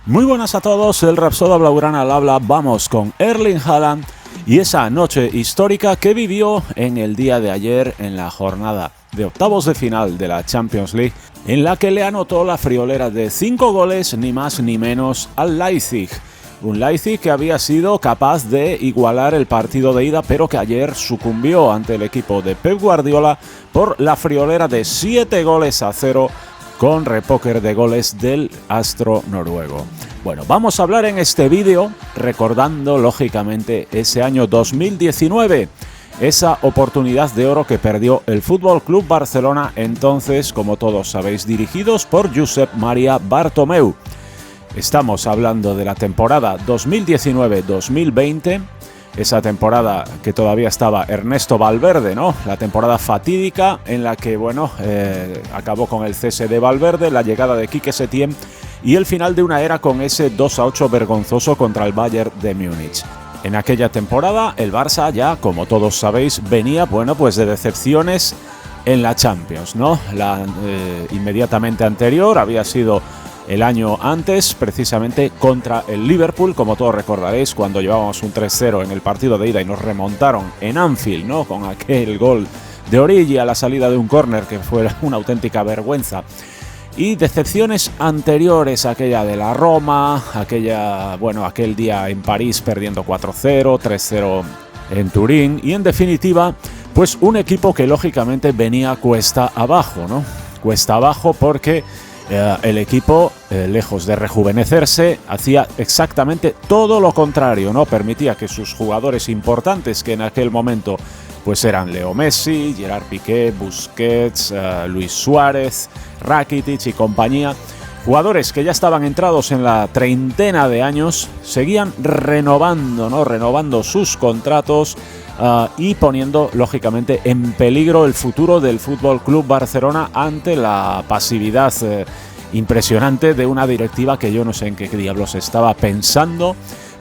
Muy buenas a todos, el Rapsoda Blaugrana al habla. Vamos con Erling Haaland y esa noche histórica que vivió en el día de ayer en la jornada de octavos de final de la Champions League, en la que le anotó la friolera de 5 goles, ni más ni menos, al Leipzig. Un Leipzig que había sido capaz de igualar el partido de ida, pero que ayer sucumbió ante el equipo de Pep Guardiola por la friolera de 7-0 con repóquer de goles del astro noruego. Bueno, vamos a hablar en este vídeo recordando lógicamente ese año 2019, esa oportunidad de oro que perdió el Fútbol Club Barcelona, entonces, como todos sabéis, dirigidos por Josep Maria Bartomeu. Estamos hablando de la temporada 2019-2020, esa temporada que todavía estaba Ernesto Valverde, ¿no? La temporada fatídica en la que, acabó con el cese de Valverde, la llegada de Quique Setién y el final de una era con ese 2-8 vergonzoso contra el Bayern de Múnich. En aquella temporada el Barça ya, como todos sabéis, venía, de decepciones en la Champions, ¿no? La inmediatamente anterior había sido el año antes, precisamente contra el Liverpool, como todos recordaréis, cuando llevábamos un 3-0 en el partido de ida y nos remontaron en Anfield, ¿no? Con aquel gol de Origi a la salida de un córner que fue una auténtica vergüenza. Y decepciones anteriores, aquella de la Roma, aquel día en París perdiendo 4-0, 3-0 en Turín, y en definitiva, pues un equipo que lógicamente venía cuesta abajo, ¿no? Cuesta abajo porque el equipo, lejos de rejuvenecerse, hacía exactamente todo lo contrario, ¿no? Permitía que sus jugadores importantes, que en aquel momento pues eran Leo Messi, Gerard Piqué, Busquets, Luis Suárez, Rakitic y compañía, jugadores que ya estaban entrados en la treintena de años, seguían renovando sus contratos y poniendo lógicamente en peligro el futuro del Fútbol Club Barcelona ante la pasividad impresionante de una directiva que yo no sé en qué diablos estaba pensando,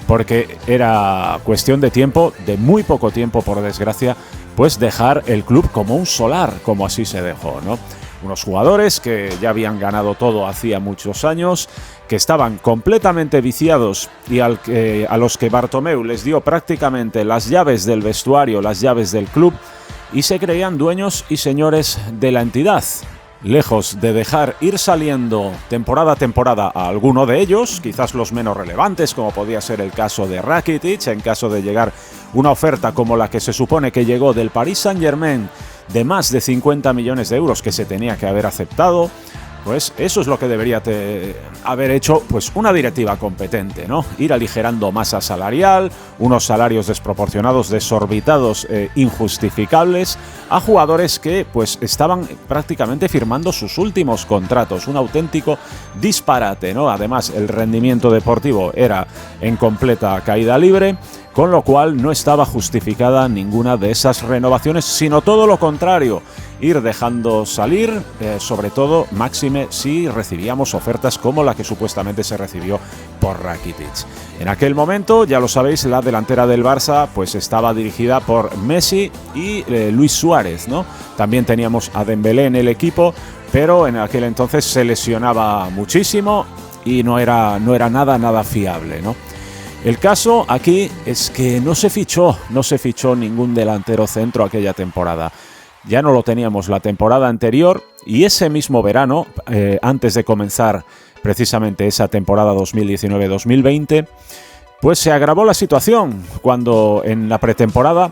porque era cuestión de tiempo, de muy poco tiempo por desgracia, pues dejar el club como un solar, como así se dejó, ¿no? Unos jugadores que ya habían ganado todo hacía muchos años, que estaban completamente viciados y a los que Bartomeu les dio prácticamente las llaves del vestuario, las llaves del club, y se creían dueños y señores de la entidad. Lejos de dejar ir saliendo temporada a temporada a alguno de ellos, quizás los menos relevantes, como podía ser el caso de Rakitic, en caso de llegar una oferta como la que se supone que llegó del Paris Saint-Germain, de más de 50 millones de euros que se tenía que haber aceptado, pues eso es lo que debería haber hecho pues una directiva competente, ¿no? Ir aligerando masa salarial, unos salarios desproporcionados, desorbitados, injustificables, a jugadores que pues estaban prácticamente firmando sus últimos contratos, un auténtico disparate, ¿no? Además, el rendimiento deportivo era en completa caída libre, con lo cual no estaba justificada ninguna de esas renovaciones, sino todo lo contrario, ir dejando salir, sobre todo, máxime, si recibíamos ofertas como la que supuestamente se recibió por Rakitic. En aquel momento, ya lo sabéis, la delantera del Barça pues estaba dirigida por Messi y Luis Suárez, ¿no? También teníamos a Dembélé en el equipo, pero en aquel entonces se lesionaba muchísimo y no era nada fiable, ¿no? El caso aquí es que no se fichó ningún delantero centro aquella temporada. Ya no lo teníamos la temporada anterior y ese mismo verano, antes de comenzar precisamente esa temporada 2019-2020, pues se agravó la situación cuando en la pretemporada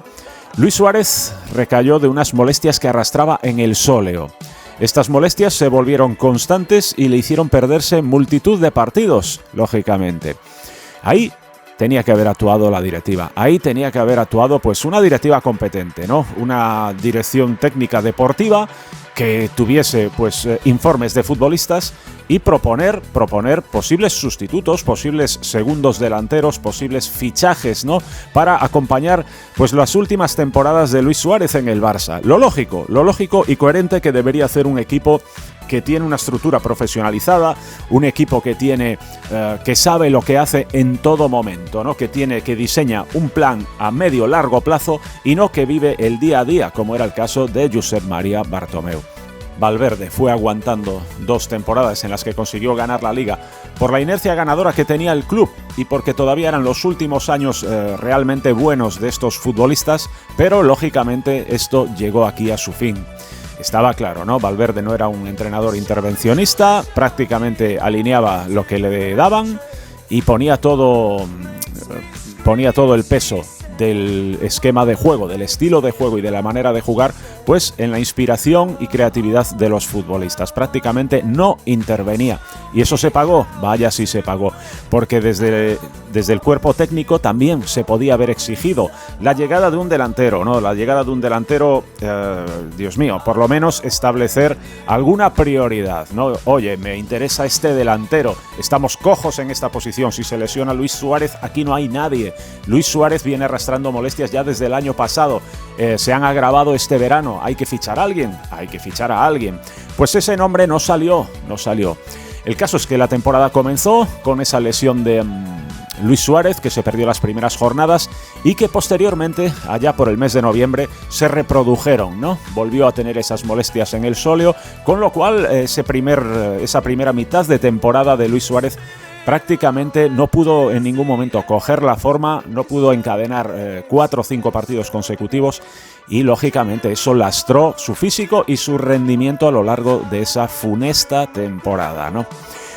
Luis Suárez recayó de unas molestias que arrastraba en el sóleo. Estas molestias se volvieron constantes y le hicieron perderse multitud de partidos, lógicamente. Ahí tenía que haber actuado la directiva. Ahí tenía que haber actuado pues una directiva competente, ¿no? Una dirección técnica deportiva que tuviese pues informes de futbolistas y proponer posibles sustitutos, posibles segundos delanteros, posibles fichajes, ¿no? Para acompañar pues las últimas temporadas de Luis Suárez en el Barça. Lo lógico y coherente que debería hacer un equipo que tiene una estructura profesionalizada, un equipo que que sabe lo que hace en todo momento, ¿no? Que diseña un plan a medio largo plazo y no que vive el día a día, como era el caso de Josep Maria Bartomeu. Valverde fue aguantando 2 temporadas en las que consiguió ganar la Liga por la inercia ganadora que tenía el club y porque todavía eran los últimos años realmente buenos de estos futbolistas, pero lógicamente esto llegó aquí a su fin. Estaba claro, ¿no? Valverde no era un entrenador intervencionista, prácticamente alineaba lo que le daban y ponía todo el peso del esquema de juego, del estilo de juego y de la manera de jugar, pues en la inspiración y creatividad de los futbolistas. Prácticamente no intervenía. Y eso se pagó, vaya si se pagó, porque desde el cuerpo técnico también se podía haber exigido la llegada de un delantero, ¿no? La llegada de un delantero, Dios mío, por lo menos establecer alguna prioridad, ¿no? Oye, me interesa este delantero, estamos cojos en esta posición, si se lesiona Luis Suárez, aquí no hay nadie. Luis Suárez viene arrastrando molestias ya desde el año pasado, se han agravado este verano, hay que fichar a alguien. Pues ese nombre no salió. El caso es que la temporada comenzó con esa lesión de Luis Suárez, que se perdió las primeras jornadas y que posteriormente, allá por el mes de noviembre, se reprodujeron, ¿no? Volvió a tener esas molestias en el sóleo, con lo cual esa primera mitad de temporada de Luis Suárez prácticamente no pudo en ningún momento coger la forma, no pudo encadenar 4 o 5 partidos consecutivos y lógicamente eso lastró su físico y su rendimiento a lo largo de esa funesta temporada, ¿no?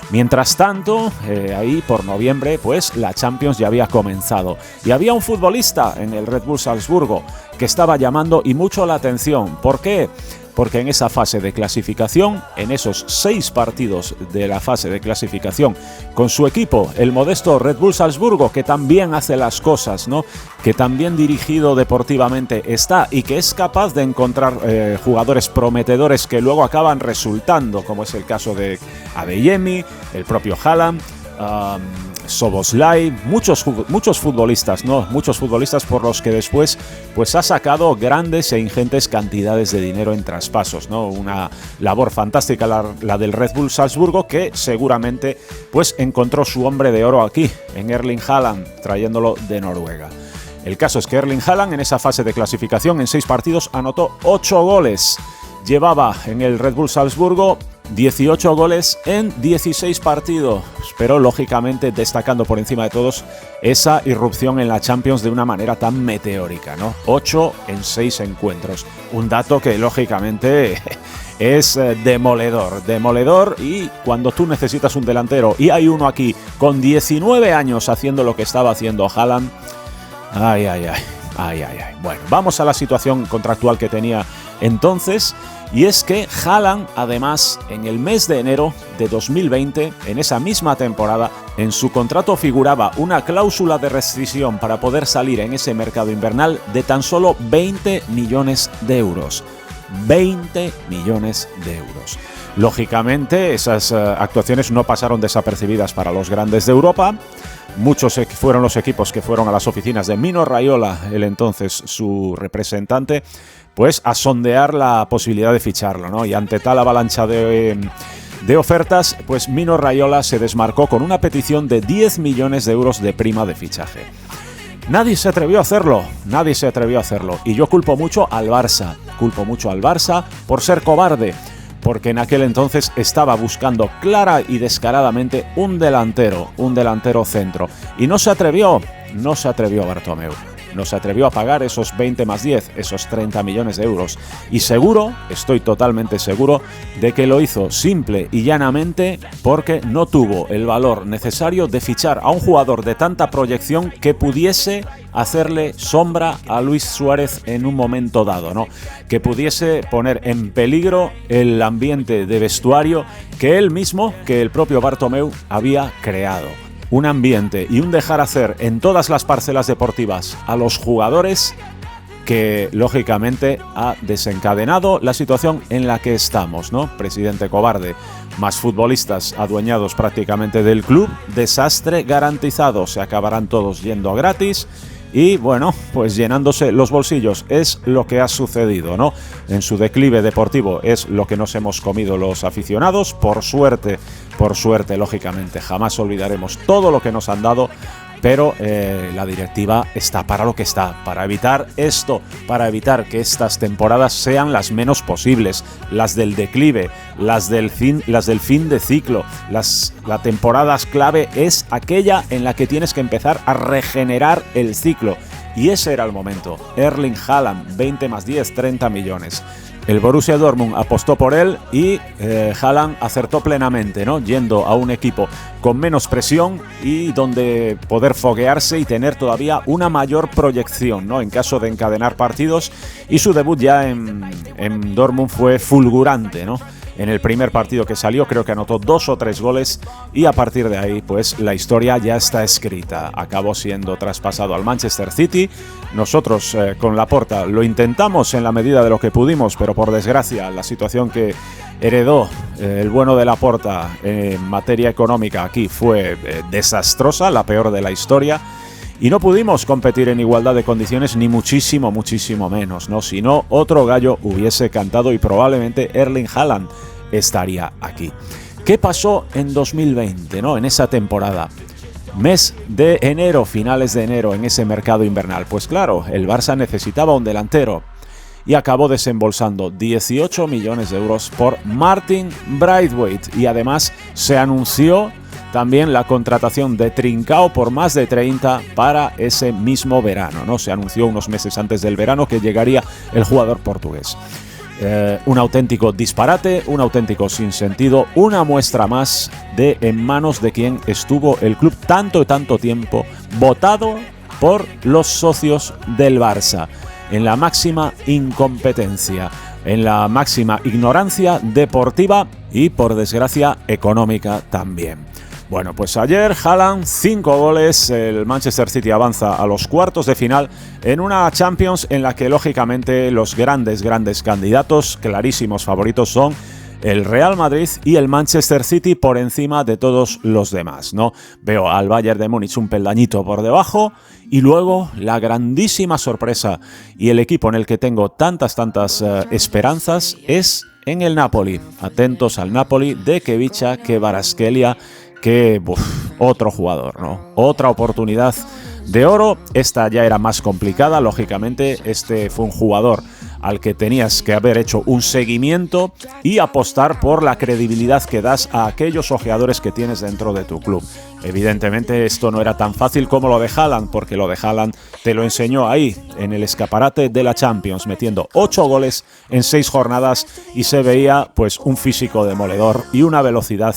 Mientras tanto, ahí por noviembre, pues la Champions ya había comenzado y había un futbolista en el Red Bull Salzburgo que estaba llamando y mucho la atención. ¿Por qué? Porque en esa fase de clasificación, en esos 6 partidos de la fase de clasificación, con su equipo, el modesto Red Bull Salzburgo, que también hace las cosas, ¿no? Que también dirigido deportivamente está y que es capaz de encontrar jugadores prometedores que luego acaban resultando, como es el caso de Adeyemi, el propio Haaland, Szoboszlai, muchos futbolistas, ¿no? Muchos futbolistas por los que después pues ha sacado grandes e ingentes cantidades de dinero en traspasos, ¿no? Una labor fantástica la del Red Bull Salzburgo, que seguramente pues encontró su hombre de oro aquí, en Erling Haaland, trayéndolo de Noruega. El caso es que Erling Haaland en esa fase de clasificación en 6 partidos anotó 8 goles. Llevaba en el Red Bull Salzburgo 18 goles en 16 partidos, pero lógicamente destacando por encima de todos esa irrupción en la Champions de una manera tan meteórica, ¿no? 8 en 6 encuentros. Un dato que lógicamente es demoledor, y cuando tú necesitas un delantero y hay uno aquí con 19 años haciendo lo que estaba haciendo Haaland, ay. Bueno, vamos a la situación contractual que tenía entonces. Y es que Haaland, además, en el mes de enero de 2020, en esa misma temporada, en su contrato figuraba una cláusula de rescisión para poder salir en ese mercado invernal de tan solo 20 millones de euros. 20 millones de euros. Lógicamente, esas actuaciones no pasaron desapercibidas para los grandes de Europa. Muchos fueron los equipos que fueron a las oficinas de Mino Raiola, el entonces su representante, pues a sondear la posibilidad de ficharlo, ¿no? Y ante tal avalancha de ofertas, pues Mino Raiola se desmarcó con una petición de 10 millones de euros de prima de fichaje. Nadie se atrevió a hacerlo. Y yo culpo mucho al Barça por ser cobarde, porque en aquel entonces estaba buscando clara y descaradamente un delantero centro. Y no se atrevió Bartomeu. No se atrevió a pagar esos 20 más 10, esos 30 millones de euros. Y estoy totalmente seguro, de que lo hizo simple y llanamente porque no tuvo el valor necesario de fichar a un jugador de tanta proyección que pudiese hacerle sombra a Luis Suárez en un momento dado, ¿no? Que pudiese poner en peligro el ambiente de vestuario que el propio Bartomeu había creado. Un ambiente y un dejar hacer en todas las parcelas deportivas a los jugadores que lógicamente ha desencadenado la situación en la que estamos, ¿no? Presidente cobarde, más futbolistas adueñados prácticamente del club, desastre garantizado, se acabarán todos yendo gratis y bueno, pues llenándose los bolsillos. Es lo que ha sucedido, ¿no? En su declive deportivo es lo que nos hemos comido los aficionados. Por suerte, lógicamente, jamás olvidaremos todo lo que nos han dado, pero la directiva está para lo que está, para evitar esto, para evitar que estas temporadas sean las menos posibles, las del declive, las del fin de ciclo. La temporada clave es aquella en la que tienes que empezar a regenerar el ciclo. Y ese era el momento. Erling Haaland, 20 más 10, 30 millones. El Borussia Dortmund apostó por él y Haaland acertó plenamente, ¿no? Yendo a un equipo con menos presión y donde poder foguearse y tener todavía una mayor proyección, ¿no? En caso de encadenar partidos, y su debut ya en Dortmund fue fulgurante, ¿no? En el primer partido que salió creo que anotó 2 o 3 goles y a partir de ahí pues la historia ya está escrita. Acabó siendo traspasado al Manchester City. Nosotros con Laporta lo intentamos en la medida de lo que pudimos, pero por desgracia la situación que heredó el bueno de Laporta en materia económica aquí fue desastrosa, la peor de la historia. Y no pudimos competir en igualdad de condiciones, ni muchísimo, muchísimo menos, ¿no? Si no, otro gallo hubiese cantado y probablemente Erling Haaland estaría aquí. ¿Qué pasó en 2020, ¿no? En esa temporada? Mes de enero, finales de enero, en ese mercado invernal. Pues claro, el Barça necesitaba un delantero y acabó desembolsando 18 millones de euros por Martin Braithwaite. Y además se anunció también la contratación de Trincao por más de 30 para ese mismo verano, ¿no? Se anunció unos meses antes del verano que llegaría el jugador portugués. Un auténtico disparate, un auténtico sinsentido, una muestra más de en manos de quien estuvo el club tanto y tanto tiempo, votado por los socios del Barça, en la máxima incompetencia, en la máxima ignorancia deportiva y, por desgracia, económica también. Bueno, pues ayer Haaland, 5 goles, el Manchester City avanza a los cuartos de final en una Champions en la que lógicamente los grandes candidatos, clarísimos favoritos son el Real Madrid y el Manchester City por encima de todos los demás, ¿no? Veo al Bayern de Múnich un peldañito por debajo y luego la grandísima sorpresa y el equipo en el que tengo tantas esperanzas es en el Napoli. Atentos al Napoli de Kevicha, Kvaratskhelia, que otro jugador, ¿no? Otra oportunidad de oro. Esta ya era más complicada, lógicamente. Este fue un jugador al que tenías que haber hecho un seguimiento y apostar por la credibilidad que das a aquellos ojeadores que tienes dentro de tu club. Evidentemente esto no era tan fácil como lo de Haaland, porque lo de Haaland te lo enseñó ahí, en el escaparate de la Champions, metiendo 8 goles en 6 jornadas y se veía pues un físico demoledor y una velocidad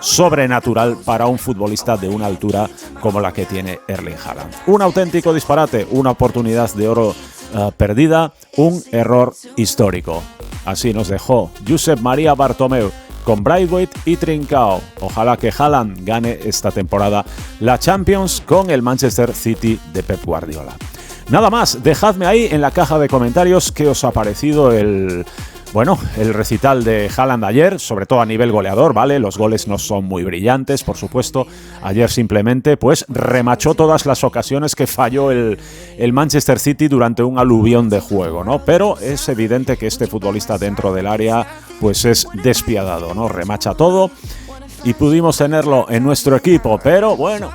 sobrenatural para un futbolista de una altura como la que tiene Erling Haaland. Un auténtico disparate, una oportunidad de oro perdida, un error histórico. Así nos dejó Josep Maria Bartomeu con Braithwaite y Trincao. Ojalá que Haaland gane esta temporada la Champions con el Manchester City de Pep Guardiola. Nada más, dejadme ahí en la caja de comentarios qué os ha parecido el recital de Haaland ayer, sobre todo a nivel goleador, ¿vale? Los goles no son muy brillantes, por supuesto. Ayer simplemente, pues, remachó todas las ocasiones que falló el Manchester City durante un aluvión de juego, ¿no? Pero es evidente que este futbolista dentro del área, pues, es despiadado, ¿no? Remacha todo y pudimos tenerlo en nuestro equipo, pero bueno,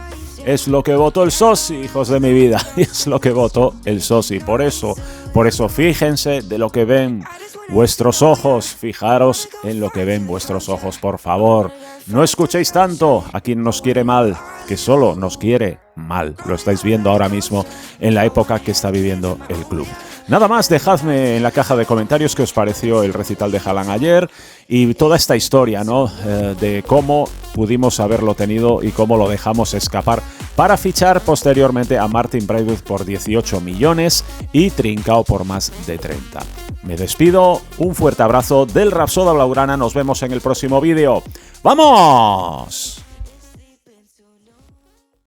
es lo que votó el Sosi, hijos de mi vida, es lo que votó el Sosi. Por eso fíjense de lo que ven vuestros ojos, fijaros en lo que ven vuestros ojos, por favor. No escuchéis tanto a quien nos quiere mal, que solo nos quiere mal. Lo estáis viendo ahora mismo en la época que está viviendo el club. Nada más, dejadme en la caja de comentarios qué os pareció el recital de Haaland ayer y toda esta historia, ¿no? De cómo pudimos haberlo tenido y cómo lo dejamos escapar para fichar posteriormente a Martin Braithwaite por 18 millones y Trincao por más de 30. Me despido, un fuerte abrazo del Rapsoda Blaugrana, nos vemos en el próximo vídeo. ¡Vamos!